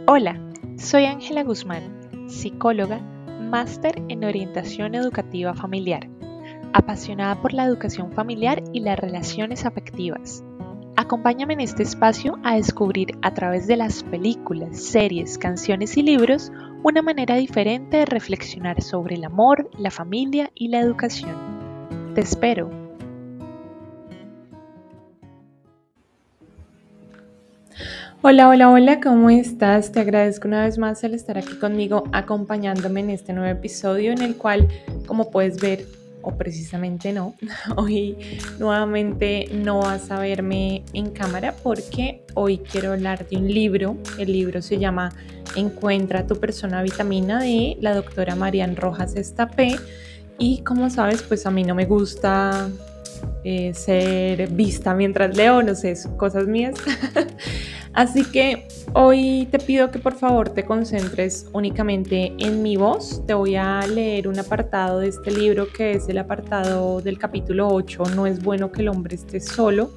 Hola, soy Ángela Guzmán, psicóloga, máster en orientación educativa familiar, apasionada por la educación familiar y las relaciones afectivas. Acompáñame en este espacio a descubrir a través de las películas, series, canciones y libros una manera diferente de reflexionar sobre el amor, la familia y la educación. Te espero. Hola, ¿cómo estás? Te agradezco una vez más el estar aquí conmigo acompañándome en este nuevo episodio en el cual, como puedes ver, o precisamente no, hoy nuevamente no vas a verme en cámara porque hoy quiero hablar de un libro. El libro se llama Encuentra tu persona vitamina de la doctora Marian Rojas Estapé y como sabes, pues a mí no me gusta ser vista mientras leo, no sé, son cosas mías. Así que hoy te pido que por favor te concentres únicamente en mi voz. Te voy a leer un apartado de este libro que es el apartado del capítulo 8, No es bueno que el hombre esté solo,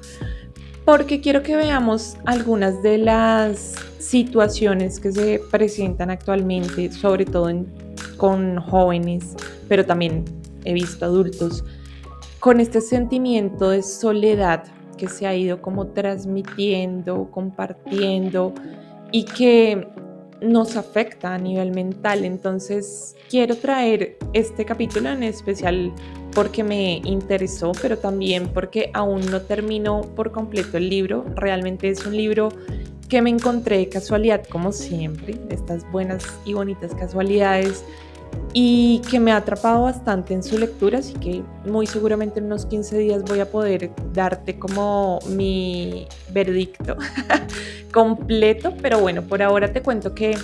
porque quiero que veamos algunas de las situaciones que se presentan actualmente, sobre todo con jóvenes, pero también he visto adultos, con este sentimiento de soledad que se ha ido como transmitiendo, compartiendo y que nos afecta a nivel mental. Entonces quiero traer este capítulo en especial porque me interesó, pero también porque aún no termino por completo el libro. Realmente es un libro que me encontré de casualidad, como siempre, estas buenas y bonitas casualidades, y que me ha atrapado bastante en su lectura, así que muy seguramente en unos 15 días voy a poder darte como mi veredicto completo, pero bueno, por ahora te cuento que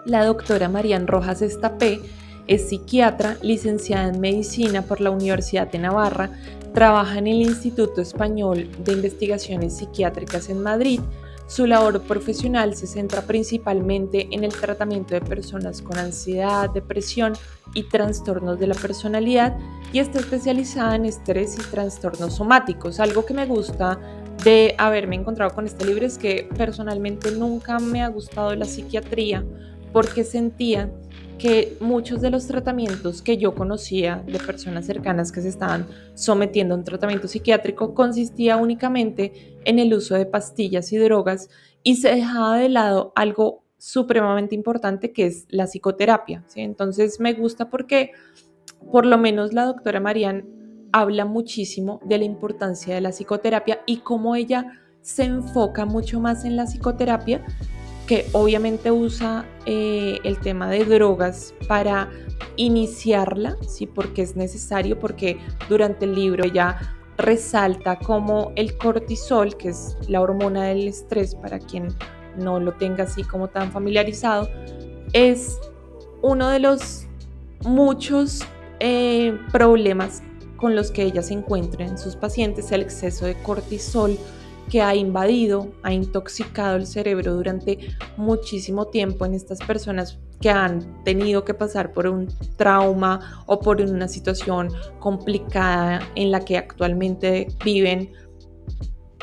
la doctora Marian Rojas Estapé es psiquiatra, licenciada en medicina por la Universidad de Navarra, trabaja en el Instituto Español de Investigaciones Psiquiátricas en Madrid. Su labor profesional se centra principalmente en el tratamiento de personas con ansiedad, depresión y trastornos de la personalidad y está especializada en estrés y trastornos somáticos. Algo que me gusta de haberme encontrado con este libro es que personalmente nunca me ha gustado la psiquiatría porque sentía que muchos de los tratamientos que yo conocía de personas cercanas que se estaban sometiendo a un tratamiento psiquiátrico consistía únicamente en el uso de pastillas y drogas y se dejaba de lado algo supremamente importante que es la psicoterapia, ¿sí? Entonces me gusta porque por lo menos la doctora Marian habla muchísimo de la importancia de la psicoterapia y cómo ella se enfoca mucho más en la psicoterapia, que obviamente usa el tema de drogas para iniciarla, ¿sí? Porque es necesario, porque durante el libro ella resalta cómo el cortisol, que es la hormona del estrés, para quien no lo tenga así como tan familiarizado, es uno de los muchos problemas con los que ella se encuentra en sus pacientes, el exceso de cortisol que ha invadido, ha intoxicado el cerebro durante muchísimo tiempo en estas personas que han tenido que pasar por un trauma o por una situación complicada en la que actualmente viven.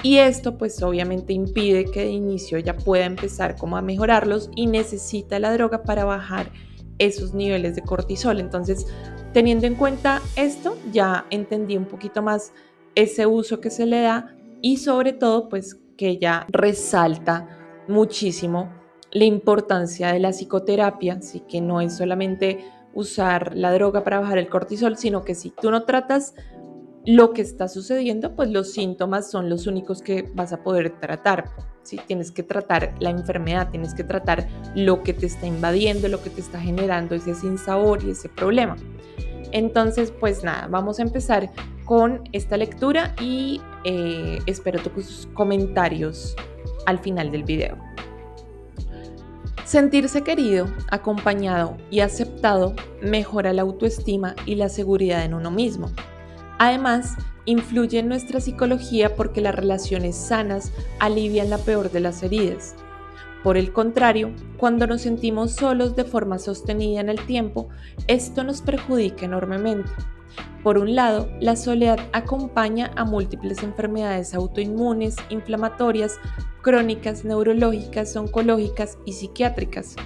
Y esto pues obviamente impide que de inicio ella pueda empezar como a mejorarlos y necesita la droga para bajar esos niveles de cortisol. Entonces, teniendo en cuenta esto, ya entendí un poquito más ese uso que se le da y sobre todo pues que ella resalta muchísimo la importancia de la psicoterapia, así que no es solamente usar la droga para bajar el cortisol, sino que si tú no tratas lo que está sucediendo, pues los síntomas son los únicos que vas a poder tratar. ¿Sí? Tienes que tratar la enfermedad, tienes que tratar lo que te está invadiendo, lo que te está generando ese sinsabor y ese problema. Entonces, pues nada, vamos a empezar con esta lectura y espero tus comentarios al final del video. Sentirse querido, acompañado y aceptado mejora la autoestima y la seguridad en uno mismo. Además, influye en nuestra psicología porque las relaciones sanas alivian la peor de las heridas. Por el contrario, cuando nos sentimos solos de forma sostenida en el tiempo, esto nos perjudica enormemente. Por un lado, la soledad acompaña a múltiples enfermedades autoinmunes, inflamatorias, crónicas, neurológicas, oncológicas y psiquiátricas.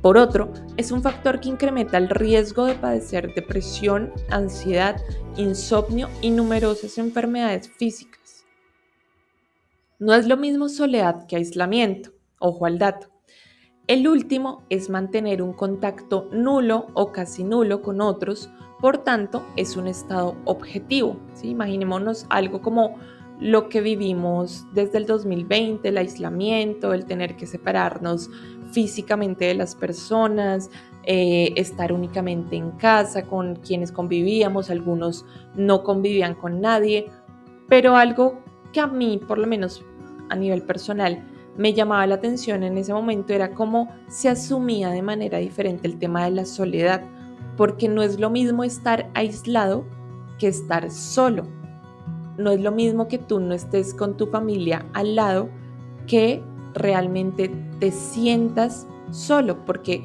Por otro, es un factor que incrementa el riesgo de padecer depresión, ansiedad, insomnio y numerosas enfermedades físicas. No es lo mismo soledad que aislamiento, ojo al dato. El último es mantener un contacto nulo o casi nulo con otros, por tanto es un estado objetivo, ¿sí? Imaginémonos algo como lo que vivimos desde el 2020, el aislamiento, el tener que separarnos físicamente de las personas, estar únicamente en casa con quienes convivíamos, algunos no convivían con nadie, pero algo que a mí, por lo menos a nivel personal, me llamaba la atención en ese momento era cómo se asumía de manera diferente el tema de la soledad, porque no es lo mismo estar aislado que estar solo. No es lo mismo que tú no estés con tu familia al lado que realmente te sientas solo, porque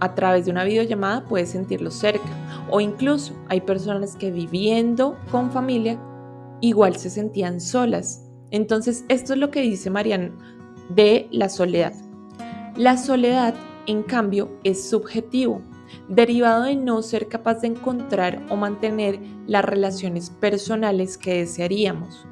a través de una videollamada puedes sentirlo cerca, o incluso hay personas que viviendo con familia igual se sentían solas. Entonces, esto es lo que dice Marianne de la soledad. La soledad, en cambio, es subjetivo, derivado de no ser capaz de encontrar o mantener las relaciones personales que desearíamos.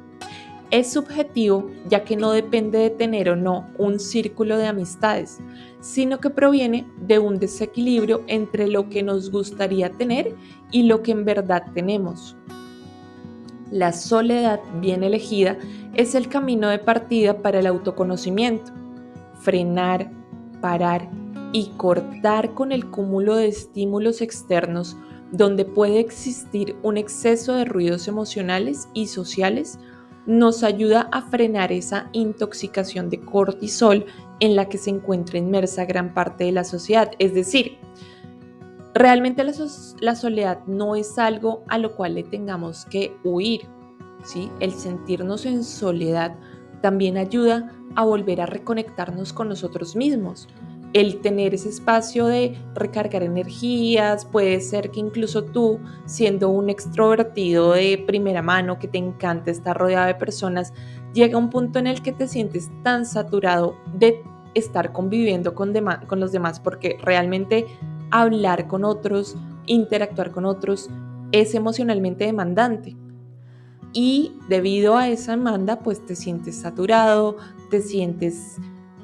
Es subjetivo ya que no depende de tener o no un círculo de amistades, sino que proviene de un desequilibrio entre lo que nos gustaría tener y lo que en verdad tenemos. La soledad bien elegida es el camino de partida para el autoconocimiento. Frenar, parar y cortar con el cúmulo de estímulos externos donde puede existir un exceso de ruidos emocionales y sociales nos ayuda a frenar esa intoxicación de cortisol en la que se encuentra inmersa gran parte de la sociedad. Es decir, realmente la soledad no es algo a lo cual le tengamos que huir, ¿sí? El sentirnos en soledad también ayuda a volver a reconectarnos con nosotros mismos. El tener ese espacio de recargar energías, puede ser que incluso tú, siendo un extrovertido de primera mano, que te encanta estar rodeado de personas, llega un punto en el que te sientes tan saturado de estar conviviendo con los demás, porque realmente hablar con otros, interactuar con otros, es emocionalmente demandante. Y debido a esa demanda, pues te sientes saturado, te sientes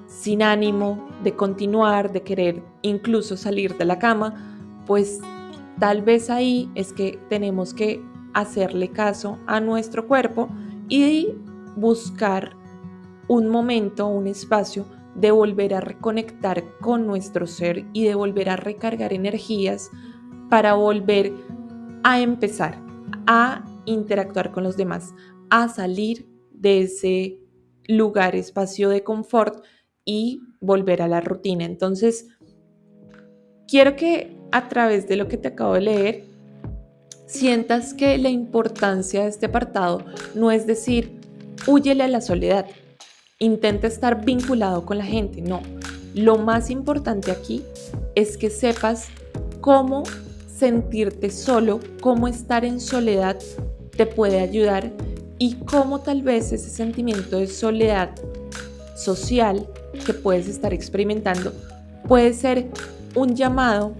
sin ánimo de continuar, de querer incluso salir de la cama, pues tal vez ahí es que tenemos que hacerle caso a nuestro cuerpo y buscar un momento, un espacio de volver a reconectar con nuestro ser y de volver a recargar energías para volver a empezar a interactuar con los demás, a salir de ese lugar, espacio de confort y volver a la rutina. Entonces, quiero que a través de lo que te acabo de leer, sientas que la importancia de este apartado no es decir, húyele a la soledad, intenta estar vinculado con la gente, no. Lo más importante aquí es que sepas cómo sentirte solo, cómo estar en soledad te puede ayudar y cómo tal vez ese sentimiento de soledad social que puedes estar experimentando puede ser un llamado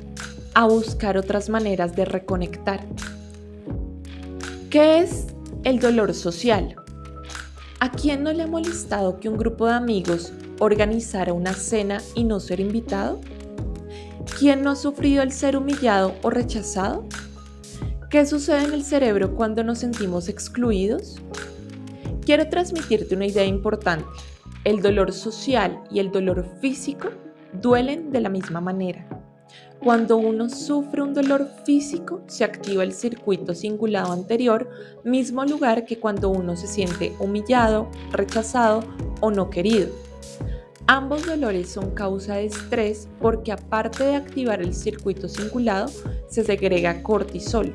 a buscar otras maneras de reconectar. ¿Qué es el dolor social? ¿A quién no le ha molestado que un grupo de amigos organizara una cena y no ser invitado? ¿Quién no ha sufrido el ser humillado o rechazado? ¿Qué sucede en el cerebro cuando nos sentimos excluidos? Quiero transmitirte una idea importante. El dolor social y el dolor físico duelen de la misma manera. Cuando uno sufre un dolor físico, se activa el circuito cingulado anterior, mismo lugar que cuando uno se siente humillado, rechazado o no querido. Ambos dolores son causa de estrés porque aparte de activar el circuito cingulado, se segrega cortisol.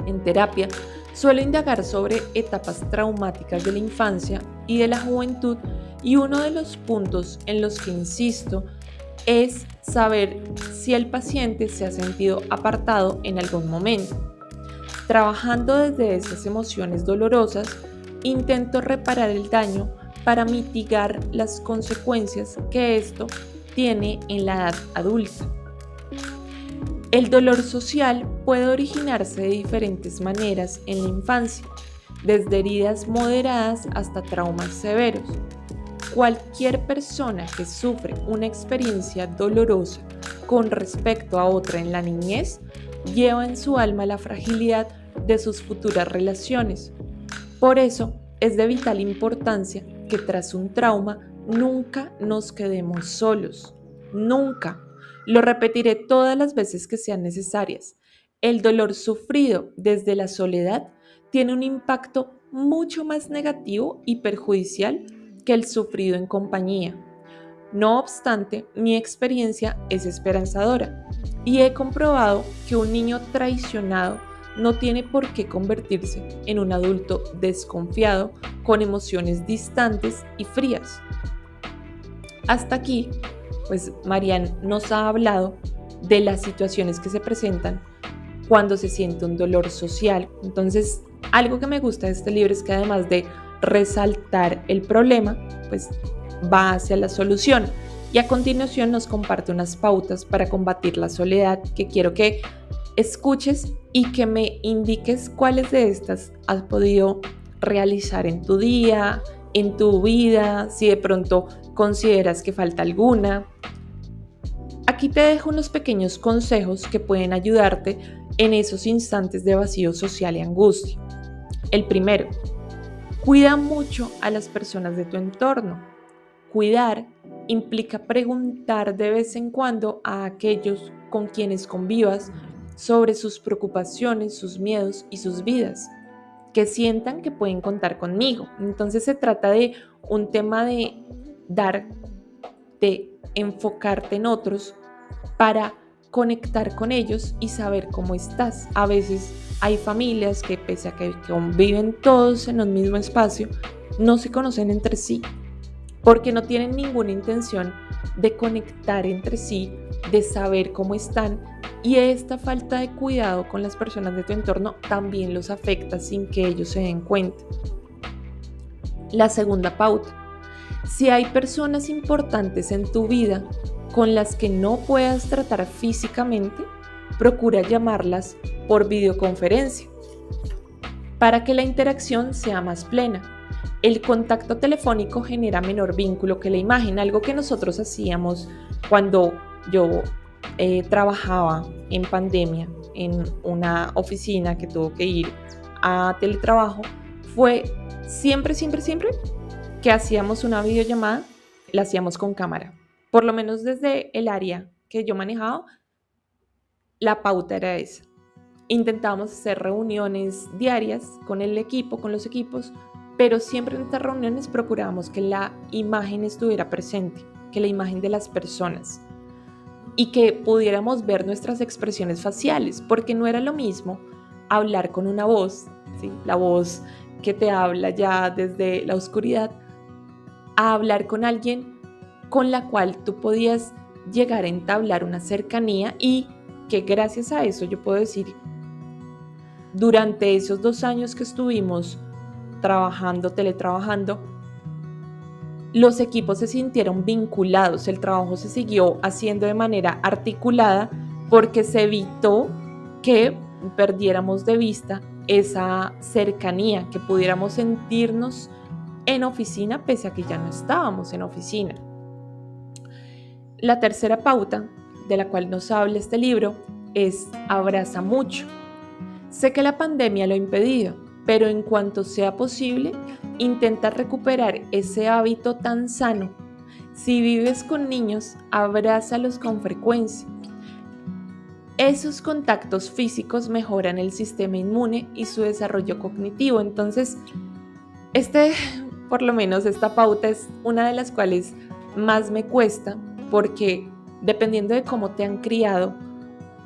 En terapia, suelo indagar sobre etapas traumáticas de la infancia y de la juventud y uno de los puntos en los que insisto es saber si el paciente se ha sentido apartado en algún momento. trabajando desde esas emociones dolorosas, intento reparar el daño para mitigar las consecuencias que esto tiene en la edad adulta. El dolor social puede originarse de diferentes maneras en la infancia, desde heridas moderadas hasta traumas severos. Cualquier persona que sufre una experiencia dolorosa con respecto a otra en la niñez lleva en su alma la fragilidad de sus futuras relaciones. Por eso es de vital importancia que tras un trauma nunca nos quedemos solos. Nunca. Lo repetiré todas las veces que sean necesarias. El dolor sufrido desde la soledad tiene un impacto mucho más negativo y perjudicial que el sufrido en compañía. No obstante, mi experiencia es esperanzadora y he comprobado que un niño traicionado no tiene por qué convertirse en un adulto desconfiado con emociones distantes y frías. Hasta aquí, pues Marian nos ha hablado de las situaciones que se presentan cuando se siente un dolor social. Entonces, algo que me gusta de este libro es que además de resaltar el problema, pues va hacia la solución. Y a continuación nos comparte unas pautas para combatir la soledad que quiero que escuches y que me indiques cuáles de estas has podido realizar en tu día, en tu vida, si de pronto consideras que falta alguna. Aquí te dejo unos pequeños consejos que pueden ayudarte en esos instantes de vacío social y angustia. El primero, cuida mucho a las personas de tu entorno. Cuidar implica preguntar de vez en cuando a aquellos con quienes convivas sobre sus preocupaciones, sus miedos y sus vidas, que sientan que pueden contar conmigo. Entonces se trata de un tema de enfocarte en otros para conectar con ellos y saber cómo estás. A veces hay familias que pese a que conviven todos en un mismo espacio, no se conocen entre sí, porque no tienen ninguna intención de conectar entre sí, de saber cómo están, y esta falta de cuidado con las personas de tu entorno también los afecta sin que ellos se den cuenta. La segunda pauta: si hay personas importantes en tu vida con las que no puedas tratar físicamente, procura llamarlas por videoconferencia para que la interacción sea más plena. El contacto telefónico genera menor vínculo que la imagen, algo que nosotros hacíamos cuando yo trabajaba en pandemia en una oficina que tuvo que ir a teletrabajo. Fue siempre que hacíamos una videollamada, la hacíamos con cámara. Por lo menos desde el área que yo manejaba, la pauta era esa. Intentábamos hacer reuniones diarias con el equipo, con los equipos, pero siempre en estas reuniones procurábamos que la imagen estuviera presente, que la imagen de las personas, y que pudiéramos ver nuestras expresiones faciales, porque no era lo mismo hablar con una voz, ¿sí? La voz que te habla ya desde la oscuridad, a hablar con alguien con la cual tú podías llegar a entablar una cercanía, y que gracias a eso yo puedo decir, durante esos 2 años que estuvimos teletrabajando, los equipos se sintieron vinculados, el trabajo se siguió haciendo de manera articulada porque se evitó que perdiéramos de vista esa cercanía, que pudiéramos sentirnos en oficina pese a que ya no estábamos en oficina. La tercera pauta de la cual nos habla este libro es abraza mucho. Sé que la pandemia lo ha impedido, pero en cuanto sea posible, intenta recuperar ese hábito tan sano. Si vives con niños, abrázalos con frecuencia. Esos contactos físicos mejoran el sistema inmune y su desarrollo cognitivo. Entonces, por lo menos esta pauta es una de las cuales más me cuesta, porque dependiendo de cómo te han criado,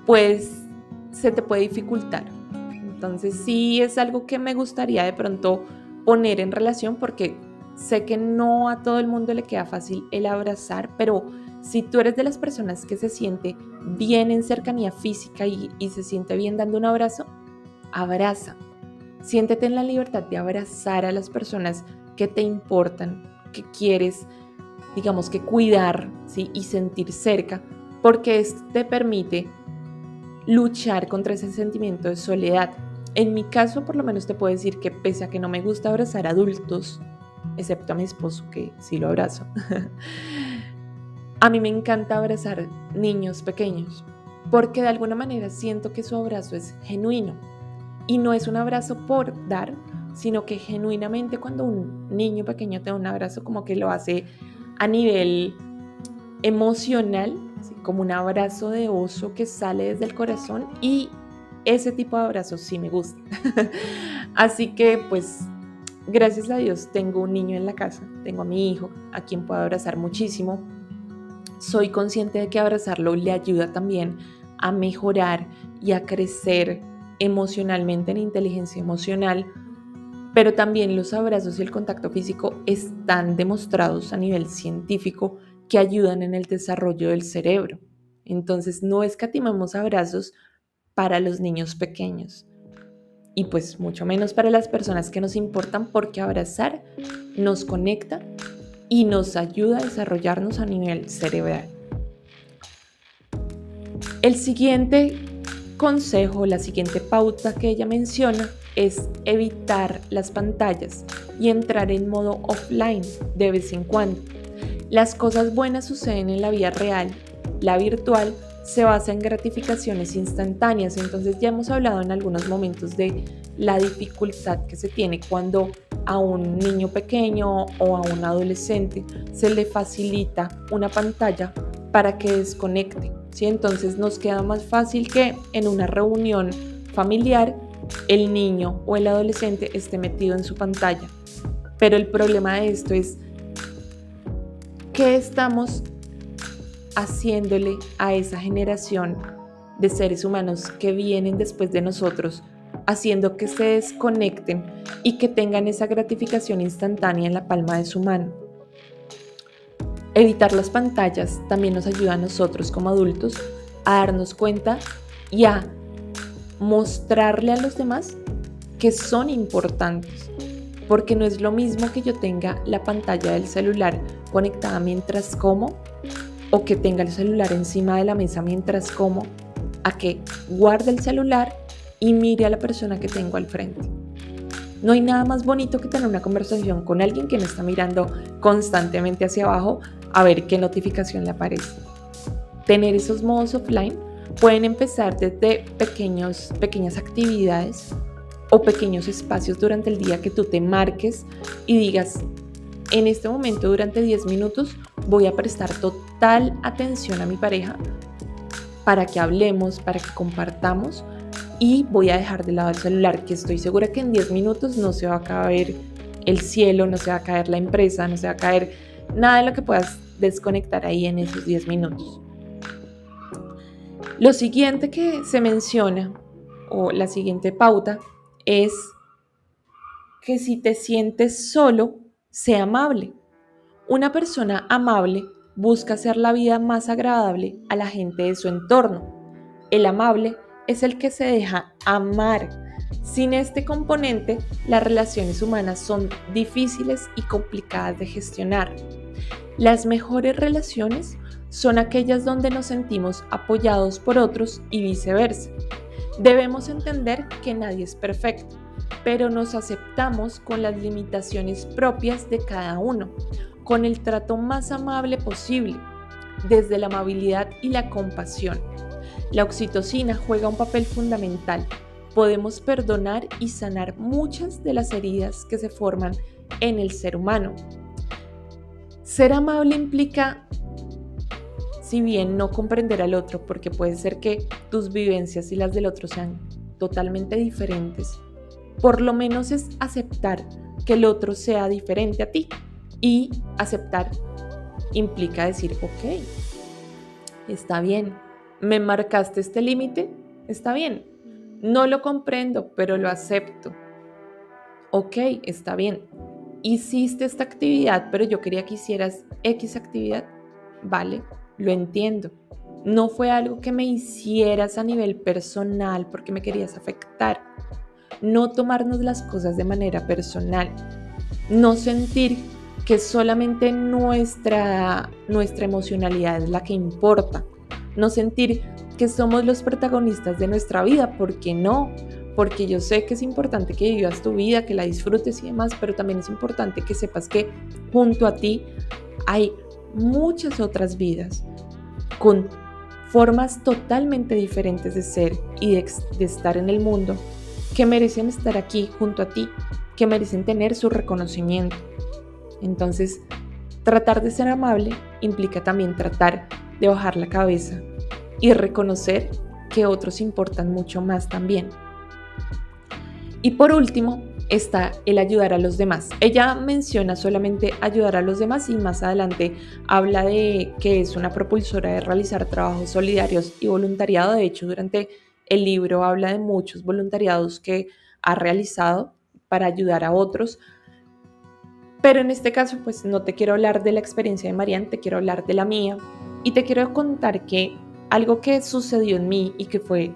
pues se te puede dificultar. Entonces sí es algo que me gustaría de pronto poner en relación, porque sé que no a todo el mundo le queda fácil el abrazar, pero si tú eres de las personas que se siente bien en cercanía física y se siente bien dando un abrazo, abraza. Siéntete en la libertad de abrazar a las personas que te importan, que quieres, digamos que cuidar, ¿sí? Y sentir cerca, porque esto te permite luchar contra ese sentimiento de soledad. En mi caso, por lo menos te puedo decir que pese a que no me gusta abrazar adultos, excepto a mi esposo, que sí lo abrazo, a mí me encanta abrazar niños pequeños, porque de alguna manera siento que su abrazo es genuino. Y no es un abrazo por dar, sino que genuinamente cuando un niño pequeño te da un abrazo, como que lo hace a nivel emocional, ¿sí? Como un abrazo de oso que sale desde el corazón, y ese tipo de abrazos sí me gusta. Así que pues gracias a Dios tengo un niño en la casa, tengo a mi hijo a quien puedo abrazar muchísimo. Soy consciente de que abrazarlo le ayuda también a mejorar y a crecer emocionalmente en inteligencia emocional, pero también los abrazos y el contacto físico están demostrados a nivel científico que ayudan en el desarrollo del cerebro. Entonces no escatimamos abrazos para los niños pequeños y pues mucho menos para las personas que nos importan, porque abrazar nos conecta y nos ayuda a desarrollarnos a nivel cerebral. El siguiente consejo, la siguiente pauta que ella menciona es evitar las pantallas y entrar en modo offline de vez en cuando. Las cosas buenas suceden en la vida real, la virtual se basa en gratificaciones instantáneas. Entonces ya hemos hablado en algunos momentos de la dificultad que se tiene cuando a un niño pequeño o a un adolescente se le facilita una pantalla para que desconecte, ¿sí? Entonces nos queda más fácil que en una reunión familiar el niño o el adolescente esté metido en su pantalla. Pero el problema de esto es ¿qué estamos haciéndole a esa generación de seres humanos que vienen después de nosotros, haciendo que se desconecten y que tengan esa gratificación instantánea en la palma de su mano? Evitar las pantallas también nos ayuda a nosotros como adultos a darnos cuenta y a mostrarle a los demás que son importantes, porque no es lo mismo que yo tenga la pantalla del celular conectada mientras como, o que tenga el celular encima de la mesa mientras como, a que guarde el celular y mire a la persona que tengo al frente. No hay nada más bonito que tener una conversación con alguien que no está mirando constantemente hacia abajo a ver qué notificación le aparece. Tener esos modos offline pueden empezar desde pequeñas actividades o pequeños espacios durante el día que tú te marques y digas: en este momento durante 10 minutos voy a prestar total atención a mi pareja para que hablemos, para que compartamos, y voy a dejar de lado el celular, que estoy segura que en 10 minutos no se va a caer el cielo, no se va a caer la empresa, no se va a caer nada de lo que puedas desconectar ahí en esos 10 minutos. Lo siguiente que se menciona, o la siguiente pauta, es que si te sientes solo, sé amable. Una persona amable busca hacer la vida más agradable a la gente de su entorno. El amable es el que se deja amar. Sin este componente, las relaciones humanas son difíciles y complicadas de gestionar. Las mejores relaciones son aquellas donde nos sentimos apoyados por otros y viceversa. Debemos entender que nadie es perfecto, pero nos aceptamos con las limitaciones propias de cada uno, con el trato más amable posible, desde la amabilidad y la compasión. La oxitocina juega un papel fundamental. Podemos perdonar y sanar muchas de las heridas que se forman en el ser humano. Ser amable implica, si bien no comprender al otro, porque puede ser que tus vivencias y las del otro sean totalmente diferentes, por lo menos es aceptar que el otro sea diferente a ti. Y aceptar implica decir: ok, está bien, me marcaste este límite, está bien, no lo comprendo, pero lo acepto. Ok, está bien, hiciste esta actividad, pero yo quería que hicieras X actividad. Vale, lo entiendo. No fue algo que me hicieras a nivel personal porque me querías afectar. no tomarnos las cosas de manera personal, no sentir que solamente nuestra emocionalidad es la que importa, no sentir que somos los protagonistas de nuestra vida, porque no, porque yo sé que es importante que vivas tu vida, que la disfrutes y demás, pero también es importante que sepas que junto a ti hay muchas otras vidas con formas totalmente diferentes de ser y de estar en el mundo, que merecen estar aquí junto a ti, que merecen tener su reconocimiento. Entonces, tratar de ser amable implica también tratar de bajar la cabeza y reconocer que otros importan mucho más también. Y por último está el ayudar a los demás. Ella menciona solamente ayudar a los demás y más adelante habla de que es una propulsora de realizar trabajos solidarios y voluntariado. De hecho, durante el libro habla de muchos voluntariados que ha realizado para ayudar a otros. Pero en este caso, pues no te quiero hablar de la experiencia de Marianne, te quiero hablar de la mía. Y te quiero contar que algo que sucedió en mí y que fue,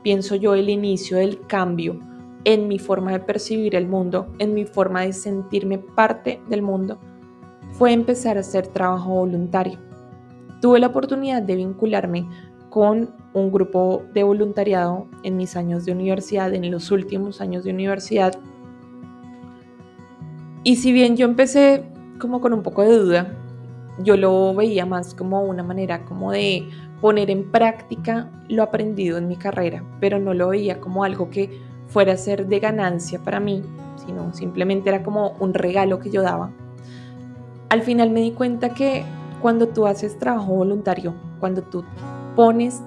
pienso yo, el inicio del cambio en mi forma de percibir el mundo, en mi forma de sentirme parte del mundo, fue empezar a hacer trabajo voluntario. Tuve la oportunidad de vincularme con un grupo de voluntariado en mis años de universidad, en los últimos años de universidad. Y si bien yo empecé como con un poco de duda, yo lo veía más como una manera como de poner en práctica lo aprendido en mi carrera, pero no lo veía como algo que fuera a ser de ganancia para mí, sino simplemente era como un regalo que yo daba. Al final me di cuenta que cuando tú haces trabajo voluntario, cuando tú pones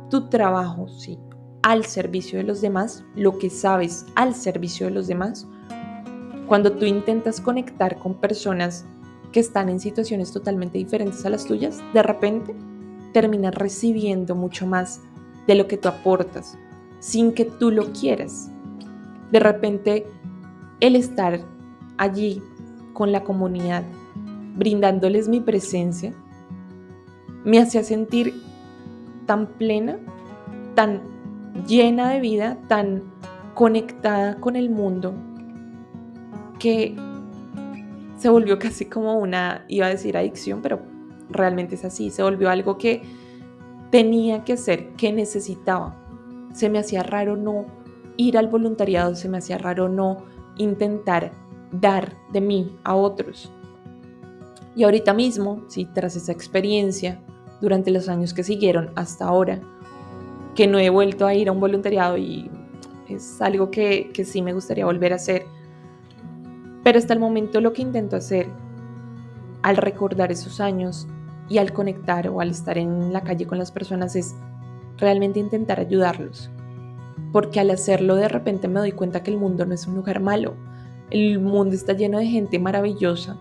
tu trabajo, sí, al servicio de los demás, lo que sabes al servicio de los demás, cuando tú intentas conectar con personas que están en situaciones totalmente diferentes a las tuyas, de repente terminas recibiendo mucho más de lo que tú aportas, sin que tú lo quieras. De repente, el estar allí con la comunidad, brindándoles mi presencia, me hacía sentir tan plena, tan llena de vida, tan conectada con el mundo, que se volvió casi como una, iba a decir adicción, pero realmente es así, se volvió algo que tenía que hacer, que necesitaba. Se me hacía raro no ir al voluntariado, se me hacía raro no intentar dar de mí a otros. Y ahorita mismo, sí, tras esa experiencia, durante los años que siguieron hasta ahora, que no he vuelto a ir a un voluntariado y es algo que sí me gustaría volver a hacer, pero hasta el momento lo que intento hacer al recordar esos años y al conectar o al estar en la calle con las personas es realmente intentar ayudarlos. Porque al hacerlo de repente me doy cuenta que el mundo no es un lugar malo. El mundo está lleno de gente maravillosa,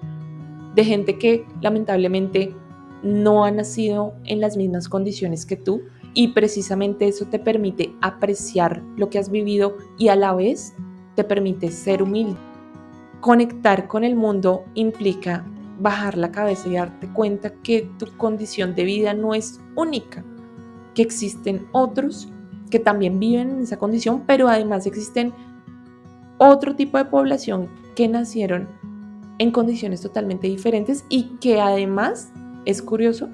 de gente que lamentablemente no ha nacido en las mismas condiciones que tú y precisamente eso te permite apreciar lo que has vivido y a la vez te permite ser humilde. Conectar con el mundo implica bajar la cabeza y darte cuenta que tu condición de vida no es única, que existen otros que también viven en esa condición, pero además existen otro tipo de población que nacieron en condiciones totalmente diferentes y que además, es curioso,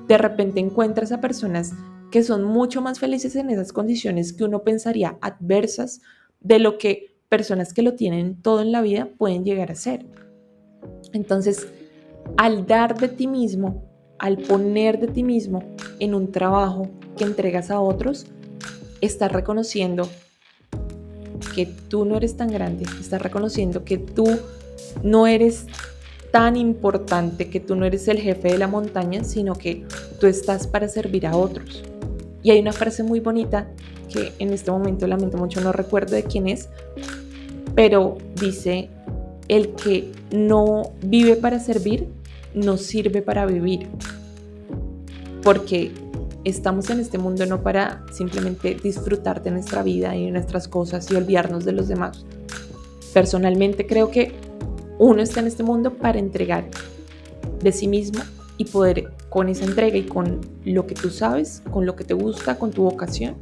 de repente encuentras a personas que son mucho más felices en esas condiciones que uno pensaría adversas de lo que personas que lo tienen todo en la vida pueden llegar a ser. Entonces, al dar de ti mismo, al poner de ti mismo en un trabajo que entregas a otros, estás reconociendo que tú no eres tan grande, estás reconociendo que tú no eres tan importante, que tú no eres el jefe de la montaña, sino que tú estás para servir a otros. Y hay una frase muy bonita que en este momento lamento mucho no recuerdo de quién es, pero dice: el que no vive para servir, no sirve para vivir. Porque estamos en este mundo no para simplemente disfrutar de nuestra vida y de nuestras cosas y olvidarnos de los demás. Personalmente creo que uno está en este mundo para entregar de sí mismo y poder con esa entrega y con lo que tú sabes, con lo que te gusta, con tu vocación,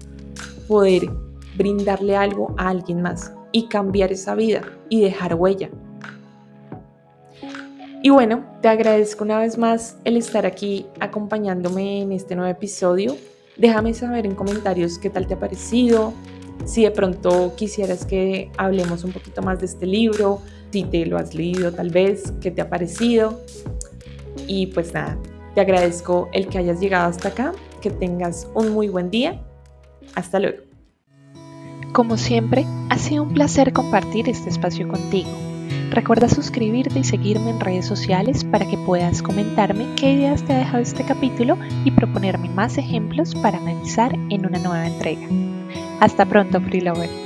poder brindarle algo a alguien más y cambiar esa vida y dejar huella. Y bueno, te agradezco una vez más el estar aquí acompañándome en este nuevo episodio. Déjame saber en comentarios qué tal te ha parecido, si de pronto quisieras que hablemos un poquito más de este libro, si te lo has leído tal vez, qué te ha parecido. Y pues nada, te agradezco el que hayas llegado hasta acá, que tengas un muy buen día. Hasta luego. Como siempre, ha sido un placer compartir este espacio contigo. Recuerda suscribirte y seguirme en redes sociales para que puedas comentarme qué ideas te ha dejado este capítulo y proponerme más ejemplos para analizar en una nueva entrega. Hasta pronto, Free Lover.